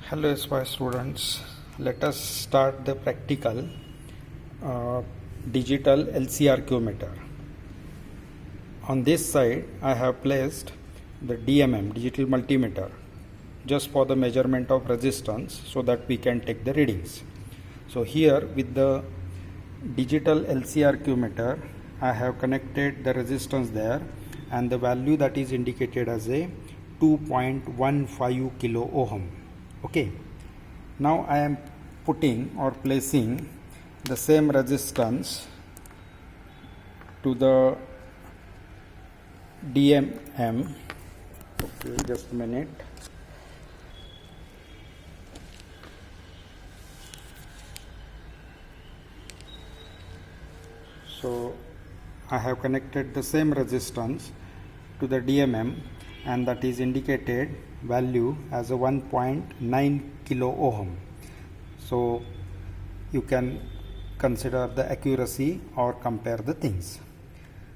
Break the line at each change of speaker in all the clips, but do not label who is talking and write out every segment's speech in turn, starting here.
Hello SY students, let us start the practical digital LCRQ meter. On this side I have placed the DMM, digital multimeter, just for the measurement of resistance so that we can take the readings. So here with the digital LCRQ meter I have connected the resistance there and the value that is indicated as a 2.15 kilo ohm. Okay, now I am putting or placing the same resistance to the DMM. Okay, just a minute. So I have connected the same resistance to the DMM and that is indicated value as a 1.9 kilo ohm. So you can consider the accuracy or compare the things.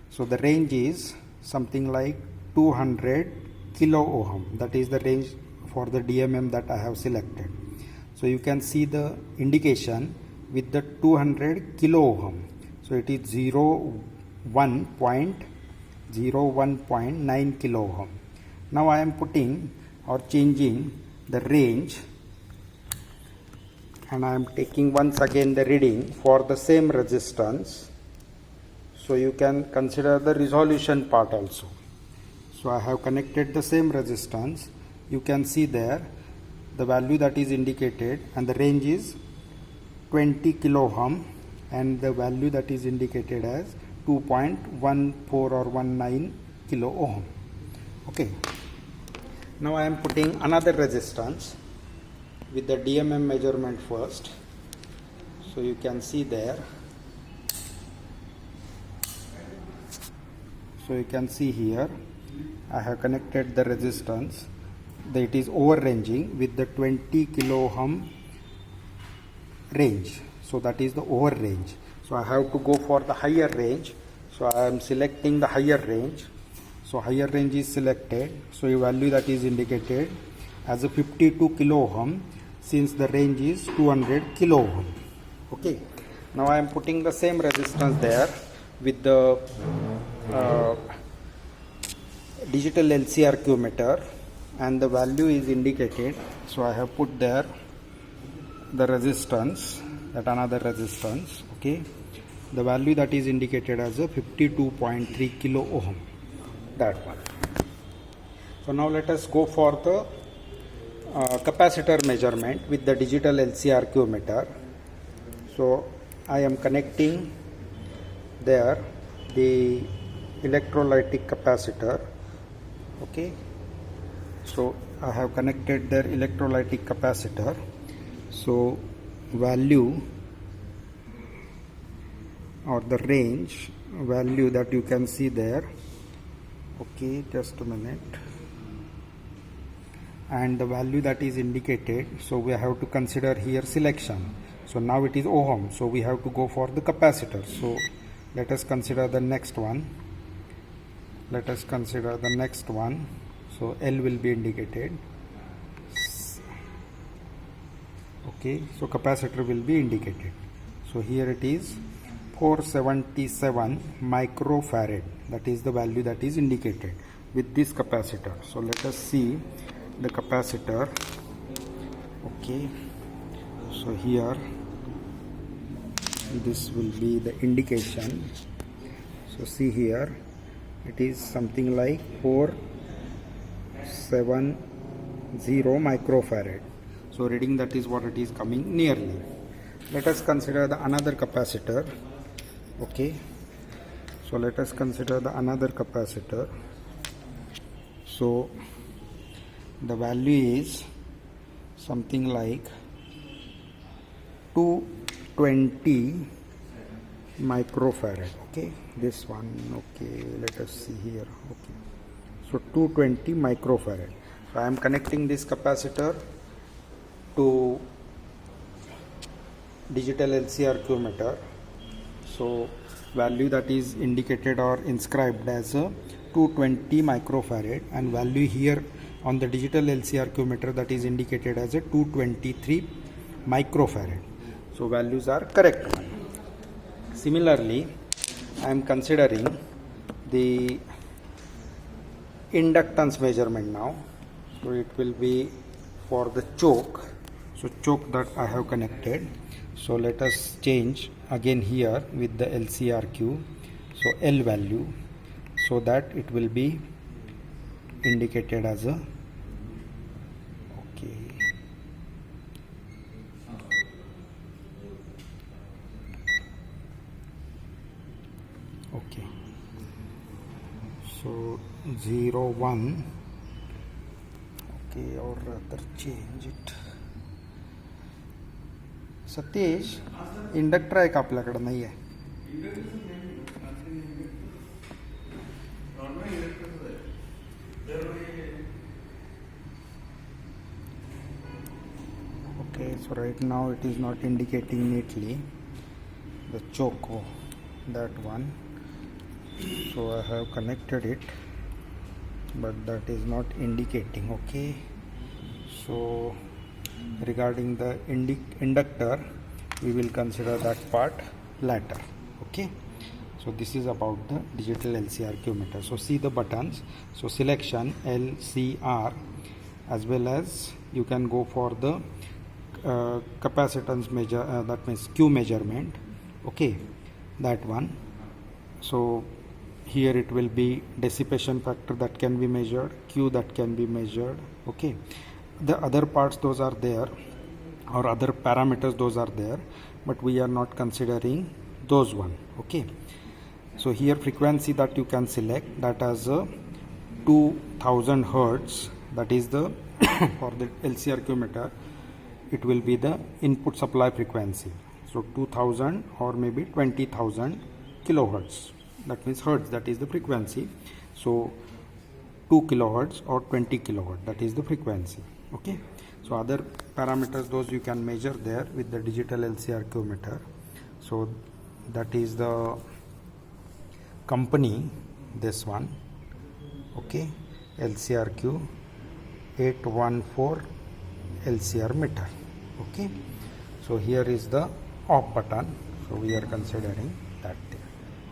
So the range is something like 200 kilo ohm. That is the range for the DMM that I have selected. So you can see the indication with the 200 kilo ohm. So it is 01.9 kilo ohm. Now I am putting or changing the range and I am taking once again the reading for the same resistance. So you can consider the resolution part also. So I have connected the same resistance. You can see there the value that is indicated and the range is 20 kilo ohm and the value that is indicated as 2.14 or 19 kilo ohm. Okay. Now I am putting another resistance with the DMM measurement first. So you can see there. So you can see here I have connected the resistance. It is overranging with the 20 kilo ohm range. So that is the over range. So I have to go for the higher range. So I am selecting the higher range. So higher range is selected. So a value that is indicated as a 52 kilo ohm since the range is 200 kilo ohm. Okay. Now I am putting the same resistance there with the digital LCRQ meter and the value is indicated. So I have put there the resistance, that another resistance. Okay. The value that is indicated as a 52.3 kilo ohm. That one. So now let us go for the capacitor measurement with the digital LCRQ meter. So I am connecting there the electrolytic capacitor. Okay. So I have connected their electrolytic capacitor. So value or the range value that you can see there. Okay, just a minute. And the value that is indicated, so we have to consider here selection. So now it is ohm, so we have to go for the capacitor. So let us consider the next one. Let us consider the next one. So L will be indicated. Okay, so capacitor will be indicated. So here it is 477 microfarad. That is the value that is indicated with this capacitor. So let us see the capacitor. Okay, so here this will be the indication. So see here it is something like 470 microfarad. So reading that is what it is coming nearly. Let us consider the another capacitor. Okay, so let us consider the another capacitor. So the value is something like 220 microfarad. Okay, this one. Okay, let us see here. Okay, so 220 microfarad. So I am connecting this capacitor to digital LCRQ meter. So value that is indicated or inscribed as a 220 microfarad and value here on the digital LCRQ meter that is indicated as a 223 microfarad. So values are correct. Similarly, I am considering the inductance measurement now. So it will be for the choke. So choke that I have connected. So let us change again here with the LCRQ. So L value, so that it will be indicated as a okay. So 0 1, okay, or rather change it. Satish inductor आहे का आपल्याकडे? नाही आहे. Okay, so right now it is not indicating neatly the choke, that one. So I have connected it, but that is not indicating. Okay, so regarding the inductor, we will consider that part later. Okay, so this is about the digital LCRQ meter. So see the buttons. So selection LCR, as well as you can go for the capacitance measure, that means Q measurement. Okay, that one. So here it will be dissipation factor that can be measured, Q that can be measured. Okay, the other parts, those are there, or other parameters, those are there, but we are not considering those one. Okay, so here frequency that you can select, that as a 2000 hertz, that is the for the LCRQ meter, it will be the input supply frequency. So 2000 or maybe 20,000 kilohertz, that means hertz, that is the frequency. So 2 kilohertz or 20 kilohertz, that is the frequency. Okay, so other parameters, those you can measure there with the digital LCRQ meter. So that is the company, this one. Okay, LCRQ 814 LCR meter. Okay, so here is the off button, so we are considering that thing.